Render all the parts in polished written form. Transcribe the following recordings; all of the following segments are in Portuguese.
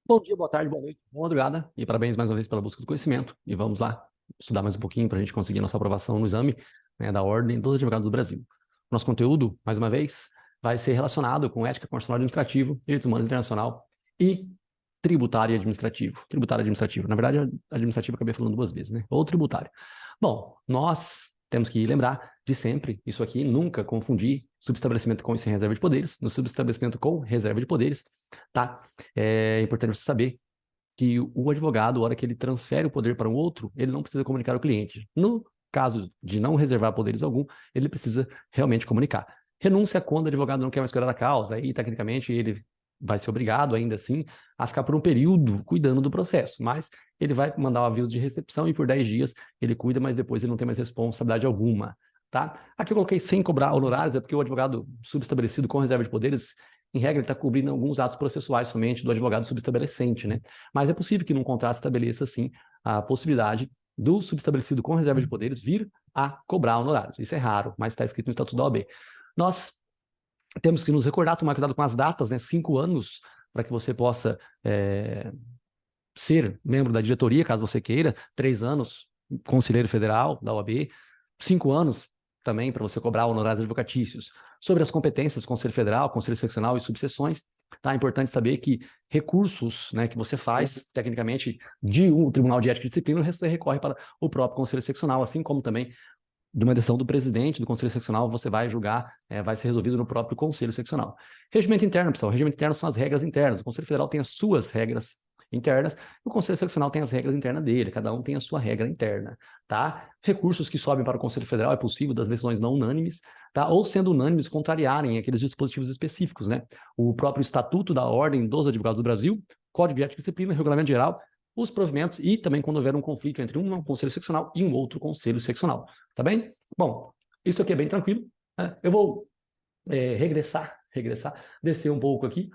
Bom dia, boa tarde, boa noite, boa madrugada e parabéns mais uma vez pela busca do conhecimento. E vamos lá estudar mais um pouquinho para a gente conseguir nossa aprovação no exame, né, da Ordem dos Advogados do Brasil. Nosso conteúdo, mais uma vez, vai ser relacionado com ética constitucional e administrativo, direitos humanos internacional e tributário e administrativo. Tributário e administrativo. Na verdade, administrativo eu acabei falando duas vezes, né? Ou tributário. Bom, nós temos que lembrar de sempre, isso aqui, nunca confundir subestabelecimento com e sem reserva de poderes, no subestabelecimento com reserva de poderes, tá? É importante você saber que o advogado, na hora que ele transfere o poder para um outro, ele não precisa comunicar ao cliente. No caso de não reservar poderes algum, ele precisa realmente comunicar. Renúncia é quando o advogado não quer mais cuidar da causa, aí, tecnicamente, ele vai ser obrigado, ainda assim, a ficar por um período cuidando do processo, mas ele vai mandar o aviso de recepção e por 10 dias ele cuida, mas depois ele não tem mais responsabilidade alguma, tá? Aqui eu coloquei sem cobrar honorários, é porque o advogado subestabelecido com reserva de poderes, em regra, ele está cobrindo alguns atos processuais somente do advogado subestabelecente, né? Mas é possível que num contrato estabeleça, sim, a possibilidade do subestabelecido com reserva de poderes vir a cobrar honorários. Isso é raro, mas está escrito no Estatuto da OAB. Nós temos que nos recordar, tomar cuidado com as datas, né? 5 anos, para que você possa ser membro da diretoria, caso você queira, 3 anos, conselheiro federal da OAB, 5 anos também para você cobrar honorários advocatícios. Sobre as competências do Conselho Federal, Conselho Seccional e subseções, tá? É importante saber que recursos, né, que você faz, tecnicamente, de um Tribunal de Ética e Disciplina, você recorre para o próprio Conselho Seccional, assim como também de uma decisão do presidente do Conselho Seccional, você vai julgar, vai ser resolvido no próprio Conselho Seccional. Regimento interno, pessoal. Regimento interno são as regras internas. O Conselho Federal tem as suas regras internas, o Conselho Seccional tem as regras internas dele, cada um tem a sua regra interna, tá? Recursos que sobem para o Conselho Federal é possível das decisões não unânimes, tá? Ou sendo unânimes, contrariarem aqueles dispositivos específicos, né? O próprio Estatuto da Ordem dos Advogados do Brasil, Código de Ética e Disciplina, Regulamento Geral, os provimentos e também quando houver um conflito entre um conselho seccional e um outro conselho seccional, tá bem? Bom, isso aqui é bem tranquilo, né? Eu vou regressar, descer um pouco aqui,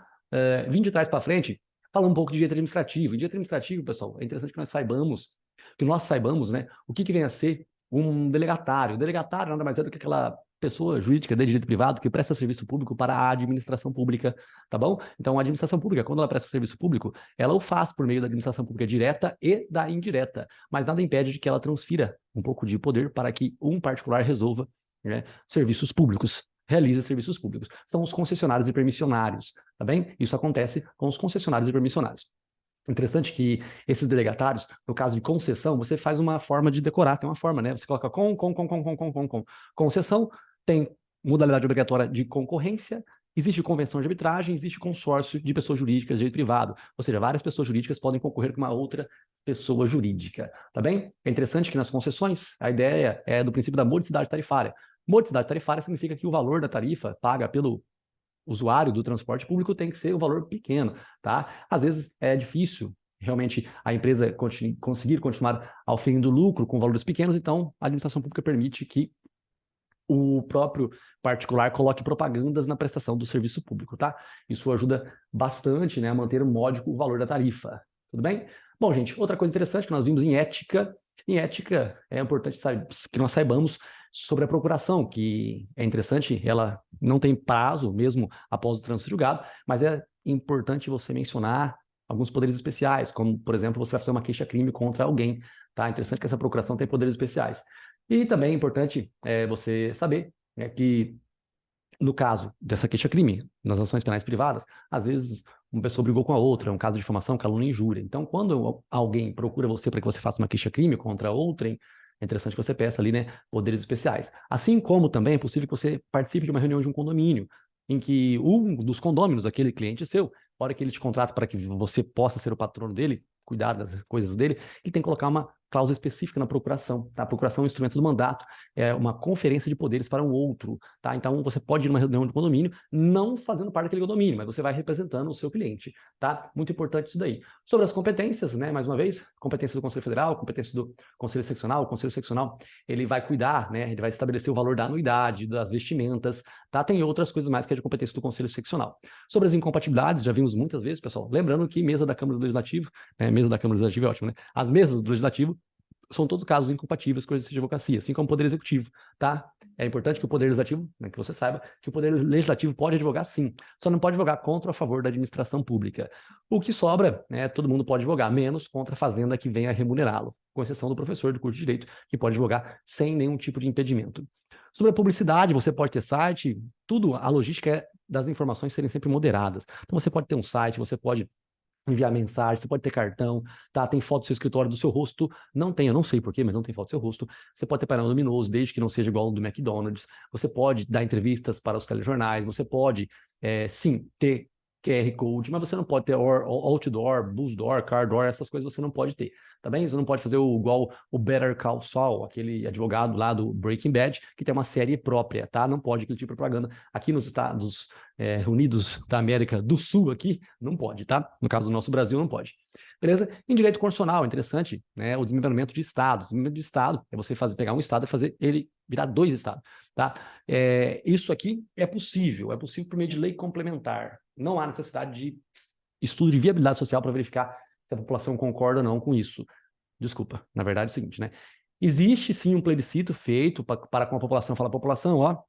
vim de trás para frente, falar um pouco de direito administrativo. E direito administrativo, pessoal, é interessante que nós saibamos, né, o que vem a ser um delegatário. O delegatário nada mais é do que aquela pessoa jurídica de direito privado que presta serviço público para a administração pública, tá bom? Então, a administração pública, quando ela presta serviço público, ela o faz por meio da administração pública direta e da indireta, mas nada impede de que ela transfira um pouco de poder para que um particular resolva, né, serviços públicos, realiza serviços públicos. São os concessionários e permissionários, tá bem? Isso acontece com os concessionários e permissionários. Interessante que esses delegatários, no caso de concessão, você faz uma forma de decorar, tem uma forma, né? Você coloca com. Concessão tem modalidade obrigatória de concorrência, existe convenção de arbitragem, existe consórcio de pessoas jurídicas de direito privado, ou seja, várias pessoas jurídicas podem concorrer com uma outra pessoa jurídica, tá bem? É interessante que nas concessões, a ideia é do princípio da modicidade tarifária. Modicidade tarifária significa que o valor da tarifa paga pelo usuário do transporte público tem que ser um valor pequeno, tá? Às vezes é difícil realmente a empresa conseguir continuar auferindo lucro com valores pequenos, então a administração pública permite que o próprio particular coloque propagandas na prestação do serviço público, tá? Isso ajuda bastante, né, a manter módico o valor da tarifa, tudo bem? Bom, gente, outra coisa interessante que nós vimos em ética é importante que nós saibamos sobre a procuração, que é interessante, ela não tem prazo mesmo após o trânsito julgado, mas é importante você mencionar alguns poderes especiais, como, por exemplo, você vai fazer uma queixa-crime contra alguém, tá? É interessante que essa procuração tem poderes especiais. E também é importante você saber, né, que no caso dessa queixa-crime, nas ações penais privadas, às vezes uma pessoa brigou com a outra, é um caso de difamação, calúnia e injúria. Então, quando alguém procura você para que você faça uma queixa-crime contra outrem, é interessante que você peça ali, né, poderes especiais. Assim como também é possível que você participe de uma reunião de um condomínio, em que um dos condôminos, aquele cliente seu, a hora que ele te contrata para que você possa ser o patrono dele, cuidar das coisas dele, ele tem que colocar uma cláusula específica na procuração, tá? A procuração é um instrumento do mandato, é uma conferência de poderes para um outro, tá? Então, você pode ir numa reunião de condomínio, não fazendo parte daquele condomínio, mas você vai representando o seu cliente, tá? Muito importante isso daí. Sobre as competências, né? Mais uma vez, competência do Conselho Federal, competência do Conselho Seccional. O Conselho Seccional, ele vai cuidar, né? Ele vai estabelecer o valor da anuidade, das vestimentas, tá? Tem outras coisas mais que é de competência do Conselho Seccional. Sobre as incompatibilidades, já vimos muitas vezes, pessoal, lembrando que mesa da Câmara do Legislativo, né? Mesa da Câmara do Legislativo é ótimo, né? As mesas do Legislativo são todos casos incompatíveis com o exercício de advocacia, assim como o Poder Executivo, tá? É importante que o Poder Legislativo, né, que você saiba, que o Poder Legislativo pode advogar sim, só não pode advogar contra ou a favor da administração pública. O que sobra, né, todo mundo pode advogar, menos contra a fazenda que venha remunerá-lo, com exceção do professor do curso de Direito, que pode advogar sem nenhum tipo de impedimento. Sobre a publicidade, você pode ter site, tudo, a logística é das informações serem sempre moderadas. Então você pode ter um site, você pode enviar mensagem, você pode ter cartão, tá? Tem foto do seu escritório, do seu rosto. Não tem, eu não sei porquê, mas não tem foto do seu rosto. Você pode ter painel luminoso, desde que não seja igual ao do McDonald's. Você pode dar entrevistas para os telejornais. Você pode, sim, ter QR Code, mas você não pode ter outdoor, bus door, car door, essas coisas você não pode ter, tá bem? Você não pode fazer igual o Better Call Saul, aquele advogado lá do Breaking Bad, que tem uma série própria, tá? Não pode aquele tipo de propaganda. Aqui nos Estados Unidos da América do Sul aqui, não pode, tá? No caso do nosso Brasil, não pode. Beleza? Em direito constitucional, interessante, né? O desmembramento de estados. O desmembramento de estado é você pegar um estado e fazer ele virar 2 estados, tá? Isso aqui é possível por meio de lei complementar. Não há necessidade de estudo de viabilidade social para verificar se a população concorda ou não com isso. Desculpa, na verdade é o seguinte, né? Existe sim um plebiscito feito para com a população, falar, população, ó,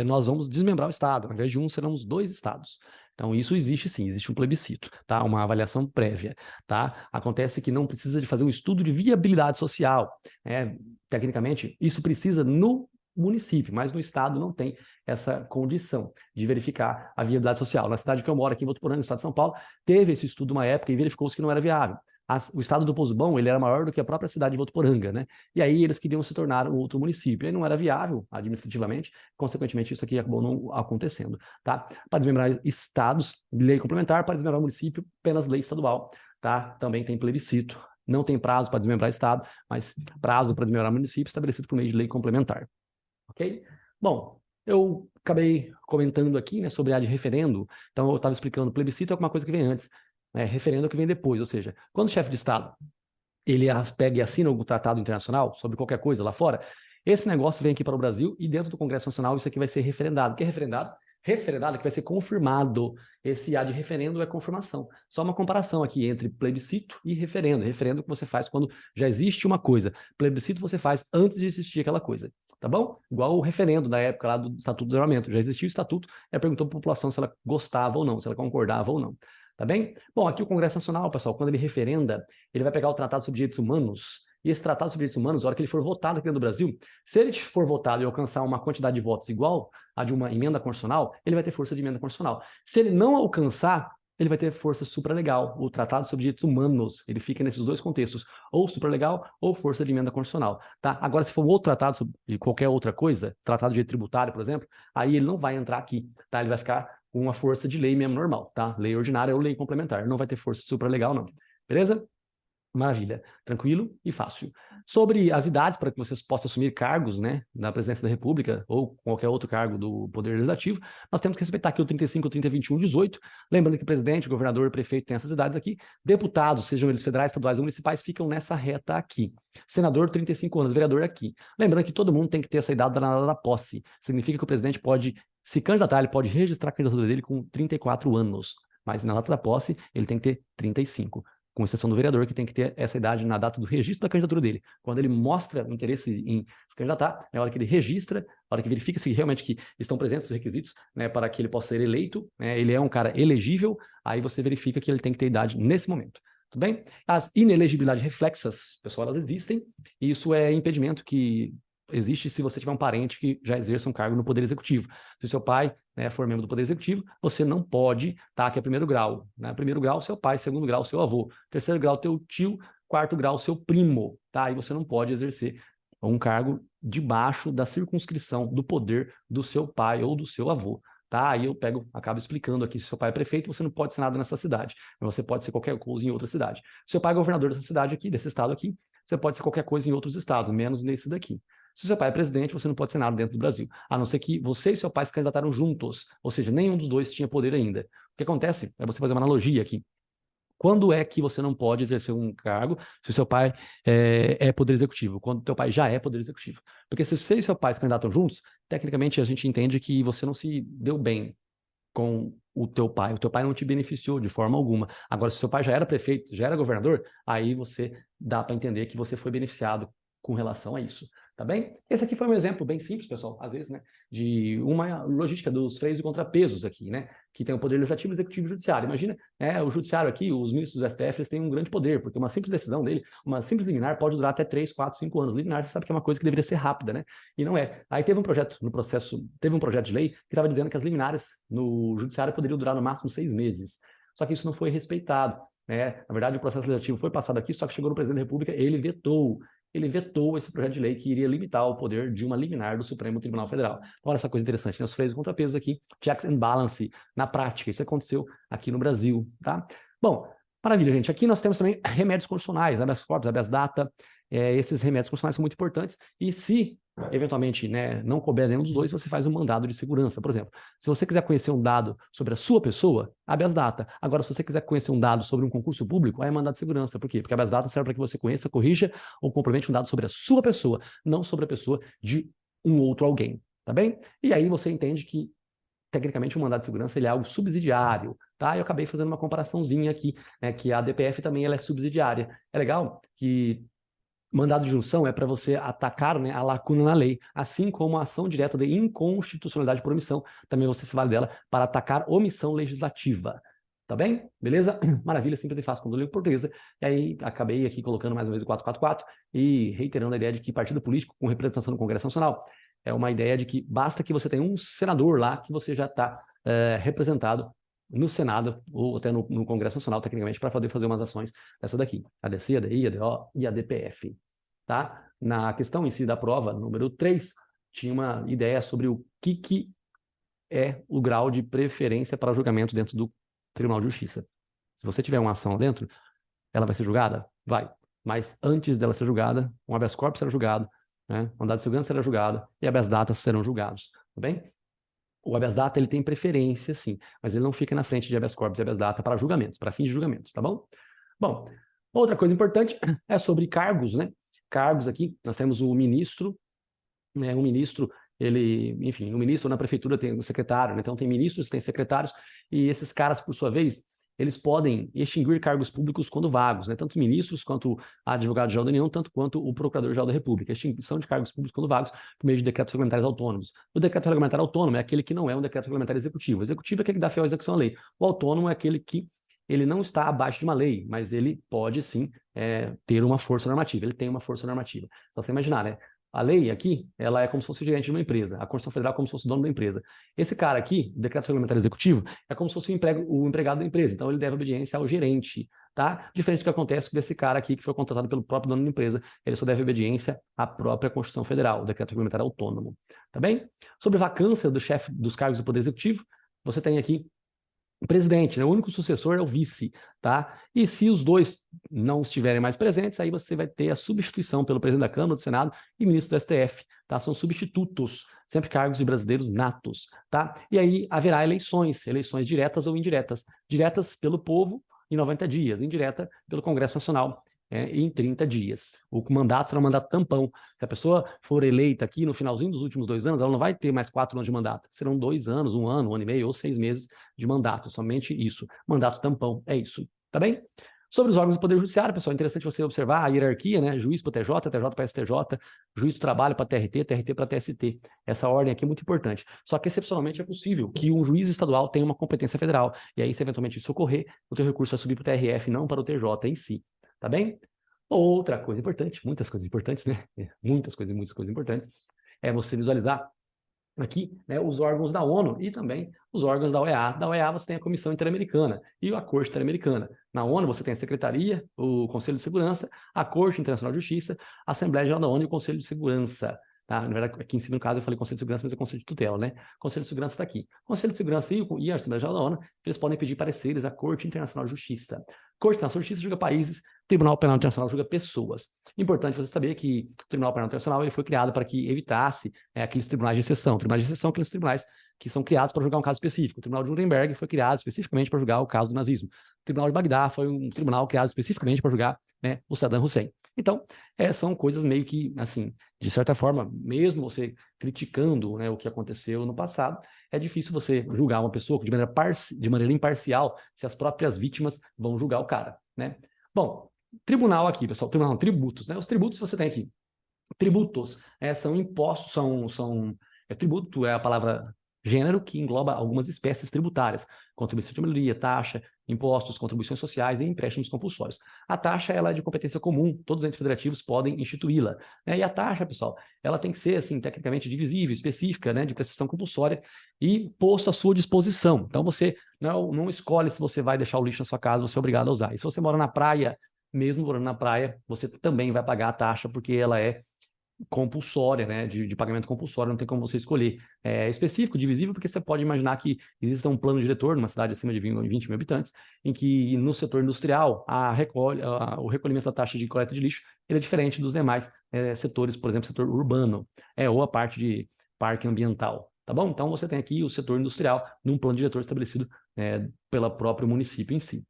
nós vamos desmembrar o Estado, ao invés de seremos 2 estados. Então, isso existe sim, existe um plebiscito, tá? Uma avaliação prévia, tá? Acontece que não precisa de fazer um estudo de viabilidade social, tecnicamente, isso precisa no município, mas no estado não tem essa condição de verificar a viabilidade social. Na cidade que eu moro, aqui em Votuporanga, no estado de São Paulo, teve esse estudo uma época e verificou-se que não era viável. O estado do Pouso Bom, ele era maior do que a própria cidade de Votuporanga, né? E aí eles queriam se tornar um outro município. E não era viável administrativamente, consequentemente isso aqui acabou não acontecendo, tá? Para desmembrar estados, lei complementar, para desmembrar município, apenas lei estadual, tá? Também tem plebiscito. Não tem prazo para desmembrar estado, mas prazo para desmembrar município estabelecido por meio de lei complementar. Ok? Bom, eu acabei comentando aqui, né, sobre a de referendo. Então, eu estava explicando, plebiscito é alguma coisa que vem antes, referendo é o que vem depois. Ou seja, quando o chefe de Estado ele pega e assina o tratado internacional sobre qualquer coisa lá fora, esse negócio vem aqui para o Brasil e dentro do Congresso Nacional isso aqui vai ser referendado. O que é referendado? Referendado é que vai ser confirmado. Esse A de referendo é confirmação. Só uma comparação aqui entre plebiscito e referendo. Referendo que você faz quando já existe uma coisa. Plebiscito você faz antes de existir aquela coisa. Tá bom? Igual o referendo da época lá do Estatuto do Desarmamento. Já existia o Estatuto, perguntou para a população se ela gostava ou não, se ela concordava ou não. Tá bem? Bom, aqui o Congresso Nacional, pessoal, quando ele referenda, ele vai pegar o Tratado sobre Direitos Humanos, e esse Tratado sobre Direitos Humanos, na hora que ele for votado aqui no Brasil, se ele for votado e alcançar uma quantidade de votos igual a de uma emenda constitucional, ele vai ter força de emenda constitucional. Se ele não alcançar, ele vai ter força supralegal. O Tratado sobre Direitos Humanos, ele fica nesses 2 contextos, ou supralegal ou força de emenda constitucional, tá? Agora, se for um outro tratado sobre qualquer outra coisa, tratado de direito tributário, por exemplo, aí ele não vai entrar aqui, tá? Ele vai ficar com uma força de lei mesmo normal, tá? Lei ordinária ou lei complementar, não vai ter força supralegal, não. Beleza? Maravilha, tranquilo e fácil. Sobre as idades para que vocês possam assumir cargos, né, na presidência da República ou qualquer outro cargo do Poder Legislativo, nós temos que respeitar aqui o 35, o 30, 21, 18. Lembrando que o presidente, o governador, o prefeito tem essas idades aqui. Deputados, sejam eles federais, estaduais ou municipais, ficam nessa reta aqui. Senador, 35 anos, vereador aqui. Lembrando que todo mundo tem que ter essa idade na data da posse. Significa que o presidente pode se candidatar, ele pode registrar a candidatura dele com 34 anos, mas na data da posse ele tem que ter 35. Com exceção do vereador, que tem que ter essa idade na data do registro da candidatura dele. Quando ele mostra o interesse em se candidatar, é a hora que ele registra, a hora que verifica se realmente que estão presentes os requisitos, né, para que ele possa ser eleito, né, ele é um cara elegível, aí você verifica que ele tem que ter idade nesse momento. Tudo bem? As inelegibilidades reflexas, pessoal, elas existem, e isso é impedimento que existe se você tiver um parente que já exerça um cargo no Poder Executivo. Se seu pai, né, for membro do Poder Executivo, você não pode estar aqui a primeiro grau. Né? Primeiro grau, seu pai, segundo grau, seu avô. Terceiro grau, teu tio, quarto grau, seu primo. Tá? Aí você não pode exercer um cargo debaixo da circunscrição do poder do seu pai ou do seu avô. Tá? Aí eu acabo explicando aqui, se seu pai é prefeito, você não pode ser nada nessa cidade, mas você pode ser qualquer coisa em outra cidade. Se seu pai é governador dessa cidade aqui, desse estado aqui, você pode ser qualquer coisa em outros estados, menos nesse daqui. Se seu pai é presidente, você não pode ser nada dentro do Brasil, a não ser que você e seu pai se candidataram juntos, ou seja, nenhum dos dois tinha poder ainda. O que acontece é você fazer uma analogia aqui. Quando é que você não pode exercer um cargo se o seu pai é poder executivo? Quando o teu pai já é poder executivo. Porque se você e seu pai se candidatam juntos, tecnicamente a gente entende que você não se deu bem com o teu pai não te beneficiou de forma alguma. Agora, se seu pai já era prefeito, já era governador, aí você dá para entender que você foi beneficiado com relação a isso, tá bem? Esse aqui foi um exemplo bem simples, pessoal, às vezes, né, de uma logística dos freios e contrapesos aqui, né, que tem o poder legislativo, executivo e judiciário. Imagina, o judiciário aqui, os ministros do STF, eles têm um grande poder, porque uma simples decisão dele, uma simples liminar pode durar até 3, 4, 5 anos. Liminar, você sabe que é uma coisa que deveria ser rápida, né? E não é. Aí teve um projeto de lei que estava dizendo que as liminares no judiciário poderiam durar no máximo 6 meses. Só que isso não foi respeitado, né? Na verdade, o processo legislativo foi passado aqui, só que chegou no presidente da República, ele vetou esse projeto de lei que iria limitar o poder de uma liminar do Supremo Tribunal Federal. Olha essa coisa interessante, né? Os freios e contrapesos aqui, checks and balance, na prática, isso aconteceu aqui no Brasil, tá? Bom, maravilha, gente. Aqui nós temos também remédios constitucionais, habeas corpus, habeas data, esses remédios constitucionais são muito importantes, e se eventualmente, né, não couber nenhum dos dois, você faz um mandado de segurança. Por exemplo, se você quiser conhecer um dado sobre a sua pessoa, habeas data. Agora, se você quiser conhecer um dado sobre um concurso público, aí é mandado de segurança. Por quê? Porque habeas data serve para que você conheça, corrija ou complemente um dado sobre a sua pessoa, não sobre a pessoa de um outro alguém, tá bem? E aí você entende que, tecnicamente, o mandado de segurança ele é algo subsidiário, tá? Eu acabei fazendo uma comparaçãozinha aqui, né, que a DPF também ela é subsidiária. É legal que mandado de junção é para você atacar, né, a lacuna na lei, assim como a ação direta de inconstitucionalidade por omissão, também você se vale dela para atacar omissão legislativa. Tá bem? Beleza? Maravilha, simples e fácil como língua portuguesa. E aí acabei aqui colocando mais uma vez o 444 e reiterando a ideia de que partido político com representação no Congresso Nacional é uma ideia de que basta que você tenha um senador lá que você já está representado no Senado ou até no Congresso Nacional, tecnicamente, para poder fazer umas ações dessa daqui, a DC, a DI, a DO e a DPF. Tá? Na questão em si da prova, número 3, tinha uma ideia sobre o que é o grau de preferência para julgamento dentro do Tribunal de Justiça. Se você tiver uma ação dentro, ela vai ser julgada? Vai. Mas antes dela ser julgada, um habeas corpus será julgado, né? Mandado de segurança será julgado e habeas data serão julgados. Tá bem? O habeas data ele tem preferência, sim, mas ele não fica na frente de habeas corpus e habeas data para julgamentos, para fins de julgamentos, tá bom? Bom, outra coisa importante é sobre cargos, né? Cargos aqui, nós temos o ministro, né? O ministro, enfim, o ministro na prefeitura tem o secretário, né? Então tem ministros, tem secretários, e esses caras, por sua vez, eles podem extinguir cargos públicos quando vagos, né? Tanto ministros quanto advogado-geral da União, tanto quanto o procurador-geral da República. Extinção de cargos públicos quando vagos por meio de decretos regulamentares autônomos. O decreto regulamentar autônomo é aquele que não é um decreto regulamentar executivo. O executivo é aquele que dá fé à execução à lei. O autônomo é aquele que ele não está abaixo de uma lei, mas ele pode sim ter uma força normativa. Ele tem uma força normativa. Só você imaginar, né? A lei aqui, ela é como se fosse o gerente de uma empresa. A Constituição Federal é como se fosse o dono da empresa. Esse cara aqui, o decreto regulamentar executivo, é como se fosse o empregado da empresa. Então, ele deve obediência ao gerente, tá? Diferente do que acontece com esse cara aqui, que foi contratado pelo próprio dono da empresa. Ele só deve obediência à própria Constituição Federal, o decreto regulamentar autônomo. Tá bem? Sobre vacância do chefe dos cargos do Poder Executivo, você tem aqui o presidente, né? O único sucessor é o vice, tá? E se os dois não estiverem mais presentes, aí você vai ter a substituição pelo presidente da Câmara, do Senado e ministro do STF, tá? São substitutos, sempre cargos de brasileiros natos, tá? E aí haverá eleições diretas ou indiretas. Diretas pelo povo em 90 dias, indireta pelo Congresso Nacional em 30 dias. O mandato será um mandato tampão. Se a pessoa for eleita aqui no finalzinho dos últimos 2 anos, ela não vai ter mais 4 anos de mandato. Serão 2 anos, 1 ano, 1 ano e meio ou 6 meses de mandato. Somente isso. Mandato tampão. É isso. Tá bem? Sobre os órgãos do Poder Judiciário, pessoal, é interessante você observar a hierarquia, né? Juiz para TJ, TJ para STJ, juiz do trabalho para TRT, TRT para TST. Essa ordem aqui é muito importante. Só que, excepcionalmente, é possível que um juiz estadual tenha uma competência federal. E aí, se eventualmente isso ocorrer, o teu recurso vai subir para o TRF, não para o TJ em si. Tá bem? Outra coisa importante, muitas coisas importantes, né? Muitas coisas importantes, é você visualizar aqui, né, os órgãos da ONU e também os órgãos da OEA. Da OEA você tem a Comissão Interamericana e a Corte Interamericana. Na ONU você tem a Secretaria, o Conselho de Segurança, a Corte Internacional de Justiça, a Assembleia Geral da ONU e o Conselho de Segurança. Tá? Na verdade, aqui em cima, no caso, eu falei Conselho de Segurança, mas é Conselho de Tutela, né? Conselho de Segurança está aqui. Conselho de Segurança e a Assembleia Geral da ONU, eles podem pedir pareceres à Corte Internacional de Justiça. Corte Internacional de Justiça julga países, Tribunal Penal Internacional julga pessoas. Importante você saber que o Tribunal Penal Internacional ele foi criado para que evitasse aqueles tribunais de exceção. Tribunais de exceção são aqueles tribunais que são criados para julgar um caso específico. O Tribunal de Nuremberg foi criado especificamente para julgar o caso do nazismo. O Tribunal de Bagdá foi um tribunal criado especificamente para julgar, né, o Saddam Hussein. Então, são coisas meio que, assim, de certa forma, mesmo você criticando, né, o que aconteceu no passado, é difícil você julgar uma pessoa de maneira imparcial se as próprias vítimas vão julgar o cara, né? Bom, tribunal aqui, pessoal, tribunal não, tributos, né? Os tributos você tem aqui. Tributos são impostos, tributo é a palavra gênero que engloba algumas espécies tributárias, contribuição de melhoria, taxa, impostos, contribuições sociais e empréstimos compulsórios. A taxa ela é de competência comum, todos os entes federativos podem instituí-la, né? E a taxa, pessoal, ela tem que ser assim tecnicamente divisível, específica, né, de prestação compulsória e posto à sua disposição. Então você não escolhe se você vai deixar o lixo na sua casa, você é obrigado a usar. E se você mora na praia, mesmo morando na praia, você também vai pagar a taxa porque ela é compulsória, né, de pagamento compulsório, não tem como você escolher. É específico, divisível, porque você pode imaginar que existe um plano diretor numa cidade acima de 20 mil habitantes, em que no setor industrial o recolhimento da taxa de coleta de lixo ele é diferente dos demais setores, por exemplo, setor urbano, ou a parte de parque ambiental, tá bom? Então você tem aqui o setor industrial num plano diretor estabelecido pelo próprio município em si.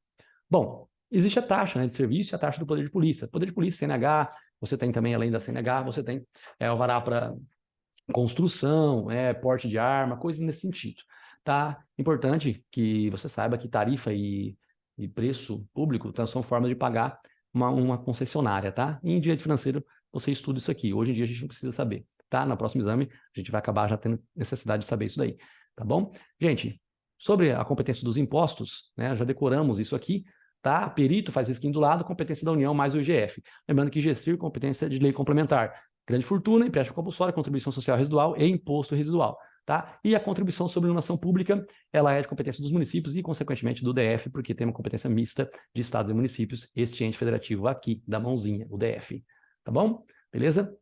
Bom, existe a taxa, né, de serviço e a taxa do poder de polícia. Poder de polícia, CNH, você tem também, além da CNH, você tem alvará para construção, porte de arma, coisas nesse sentido. Tá? Importante que você saiba que tarifa e preço público são formas de pagar uma concessionária, tá? E em direito financeiro, você estuda isso aqui. Hoje em dia a gente não precisa saber, tá? No próximo exame, a gente vai acabar já tendo necessidade de saber isso daí, tá bom? Gente, sobre a competência dos impostos, né? Já decoramos isso aqui, tá? Perito faz risquinho do lado, competência da União mais o IGF. Lembrando que GSIR, competência de lei complementar. Grande fortuna, empréstimo compulsório, contribuição social residual e imposto residual, tá? E a contribuição sobre iluminação pública, ela é de competência dos municípios e, consequentemente, do DF, porque tem uma competência mista de estados e municípios, este ente federativo aqui, da mãozinha, o DF. Tá bom? Beleza?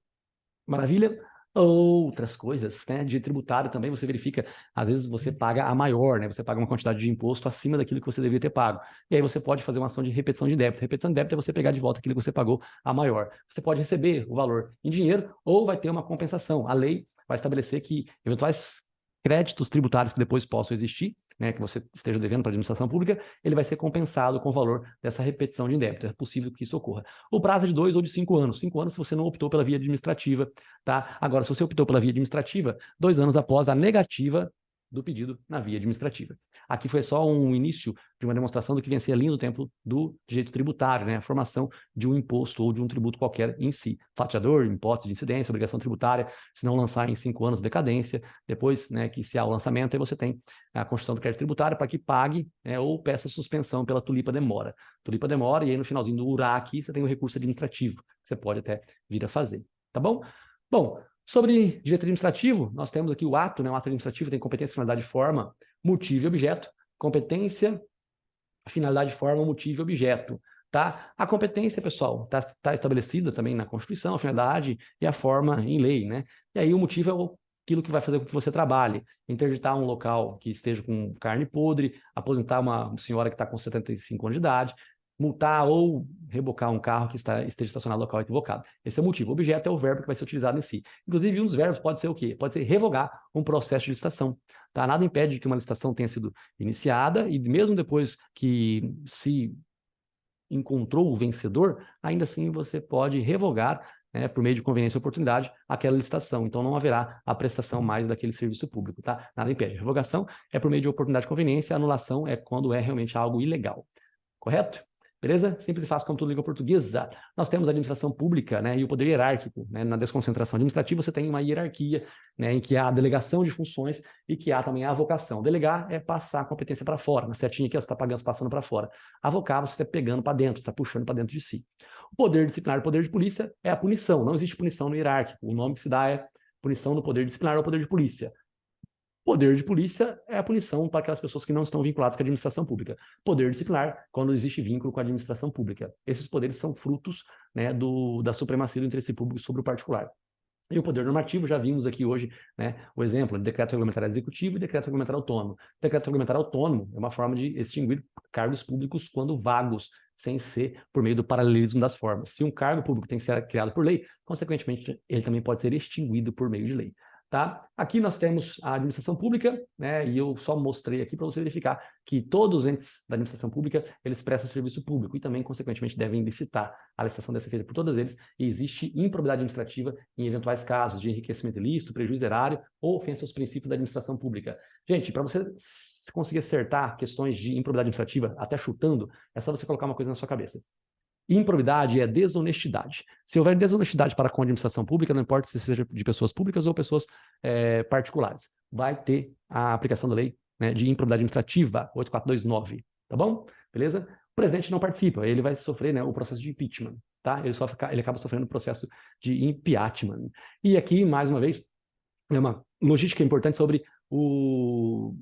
Maravilha? Outras coisas, né? De tributário também você verifica, às vezes você paga a maior, né? Você paga uma quantidade de imposto acima daquilo que você deveria ter pago. E aí você pode fazer uma ação de repetição de débito. Repetição de débito é você pegar de volta aquilo que você pagou a maior. Você pode receber o valor em dinheiro ou vai ter uma compensação. A lei vai estabelecer que eventuais créditos tributários que depois possam existir, né, que você esteja devendo para a administração pública, ele vai ser compensado com o valor dessa repetição de débito. É possível que isso ocorra. O prazo é de 2 ou de 5 anos. 5 anos se você não optou pela via administrativa, tá? Agora, se você optou pela via administrativa, 2 anos após a negativa do pedido na via administrativa. Aqui foi só um início de uma demonstração do que vencia ali no tempo do direito tributário, né? A formação de um imposto ou de um tributo qualquer em si. Fatiador, hipótese de incidência, obrigação tributária, se não lançar em 5 anos, decadência. Depois, né, que se há o lançamento, aí você tem a constituição do crédito tributário para que pague, né, ou peça suspensão pela tulipa demora. Tulipa demora e aí no finalzinho do URA aqui você tem o recurso administrativo, que você pode até vir a fazer, tá bom? Bom, sobre direito administrativo, nós temos aqui o ato, né? O ato administrativo tem competência, finalidade, forma, motivo e objeto. Competência, finalidade, forma, motivo e objeto. Tá? A competência, pessoal, tá estabelecida também na Constituição, a finalidade e a forma em lei, né? E aí o motivo é aquilo que vai fazer com que você trabalhe. Interditar um local que esteja com carne podre, aposentar uma senhora que está com 75 anos de idade, multar ou rebocar um carro que esteja estacionado no local equivocado. Esse é o motivo. O objeto é o verbo que vai ser utilizado em si. Inclusive, um dos verbos pode ser o quê? Pode ser revogar um processo de licitação. Tá? Nada impede que uma licitação tenha sido iniciada e mesmo depois que se encontrou o vencedor, ainda assim você pode revogar, né, por meio de conveniência e oportunidade, aquela licitação. Então não haverá a prestação mais daquele serviço público, tá? Nada impede. Revogação é por meio de oportunidade e conveniência, anulação é quando é realmente algo ilegal. Correto? Beleza? Simples e fácil como tudo língua portuguesa. Nós temos a administração pública, né, e o poder hierárquico, né? Na desconcentração administrativa você tem uma hierarquia, né, em que há a delegação de funções e que há também a avocação. Delegar é passar a competência para fora. Na setinha aqui você está pagando, passando para fora. Avocar você está pegando para dentro, está puxando para dentro de si. O poder disciplinar, o poder de polícia é a punição. Não existe punição no hierárquico. O nome que se dá é punição no poder disciplinar ou poder de polícia. Poder de polícia é a punição para aquelas pessoas que não estão vinculadas com a administração pública. Poder disciplinar, quando existe vínculo com a administração pública. Esses poderes são frutos, né, da supremacia do interesse público sobre o particular. E o poder normativo, já vimos aqui hoje, né, o exemplo de decreto regulamentar executivo e decreto regulamentar autônomo. Decreto regulamentar autônomo é uma forma de extinguir cargos públicos quando vagos, sem ser por meio do paralelismo das formas. Se um cargo público tem que ser criado por lei, consequentemente, ele também pode ser extinguido por meio de lei. tá? Aqui nós temos a administração pública, né? E eu só mostrei aqui para você verificar que todos os entes da administração pública, eles prestam serviço público e também, consequentemente, devem licitar. A licitação deve ser feita por todos eles e existe improbidade administrativa em eventuais casos de enriquecimento ilícito, prejuízo erário ou ofensa aos princípios da administração pública. Gente, para você conseguir acertar questões de improbidade administrativa, até chutando, é só você colocar uma coisa na sua cabeça. Improbidade é desonestidade. Se houver desonestidade para com a administração pública, não importa se seja de pessoas públicas ou pessoas particulares, vai ter a aplicação da lei, né, de improbidade administrativa, 8429, tá bom? Beleza? O presidente não participa, ele vai sofrer, né, o processo de impeachment, tá? Ele acaba sofrendo o processo de impeachment. E aqui, mais uma vez, é uma logística importante sobre o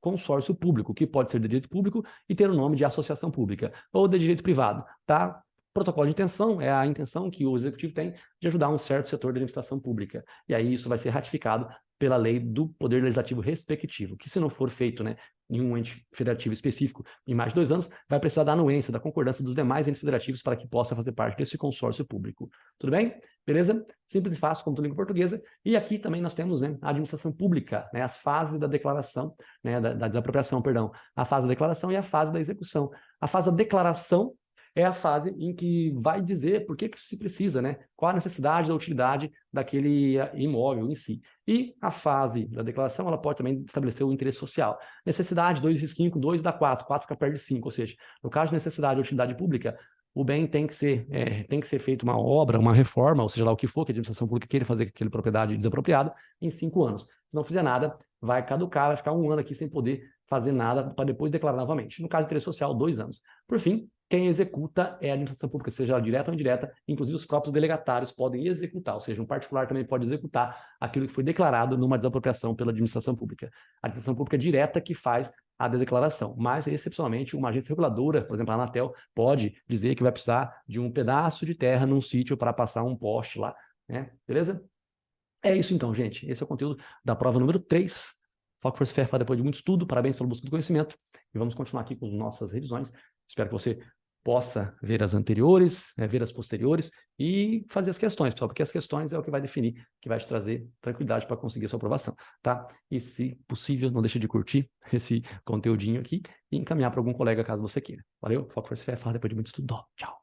consórcio público, que pode ser de direito público e ter o nome de associação pública, ou de direito privado, tá? Protocolo de intenção é a intenção que o executivo tem de ajudar um certo setor da administração pública. E aí isso vai ser ratificado pela lei do Poder Legislativo respectivo, que se não for feito, né, em um ente federativo específico em mais de 2 anos, vai precisar da anuência, da concordância dos demais entes federativos para que possa fazer parte desse consórcio público. Tudo bem? Beleza? Simples e fácil, como língua portuguesa. E aqui também nós temos, né, a administração pública, né, as fases da declaração, né, da desapropriação, perdão. A fase da declaração e a fase da execução. A fase da declaração é a fase em que vai dizer por que se precisa, né? Qual a necessidade da utilidade daquele imóvel em si. E a fase da declaração, ela pode também estabelecer o interesse social. Necessidade, 2 risquinho, 2 dá 4, 4 fica perto de 5, ou seja, no caso de necessidade e utilidade pública, o bem tem que ser feita uma obra, uma reforma, ou seja lá o que for que a administração pública queira fazer com aquela propriedade desapropriada, em 5 anos. Se não fizer nada, vai caducar, vai ficar 1 ano aqui sem poder fazer nada para depois declarar novamente. No caso de interesse social, 2 anos. Por fim, quem executa é a administração pública, seja ela direta ou indireta, inclusive os próprios delegatários podem executar, ou seja, um particular também pode executar aquilo que foi declarado numa desapropriação pela administração pública. A administração pública direta que faz a desdeclaração, mas excepcionalmente uma agência reguladora, por exemplo, a Anatel, pode dizer que vai precisar de um pedaço de terra num sítio para passar um poste lá, né? Beleza? É isso então, gente. Esse é o conteúdo da prova número 3. Foco for Fé, depois de muito estudo. Parabéns pela busca do conhecimento. E vamos continuar aqui com as nossas revisões. Espero que você possa ver as anteriores, né, ver as posteriores e fazer as questões, pessoal, porque as questões é o que vai definir, que vai te trazer tranquilidade para conseguir a sua aprovação, tá? E se possível, não deixe de curtir esse conteúdinho aqui e encaminhar para algum colega caso você queira. Valeu? Foco for Fé, depois de muito estudo. Tchau!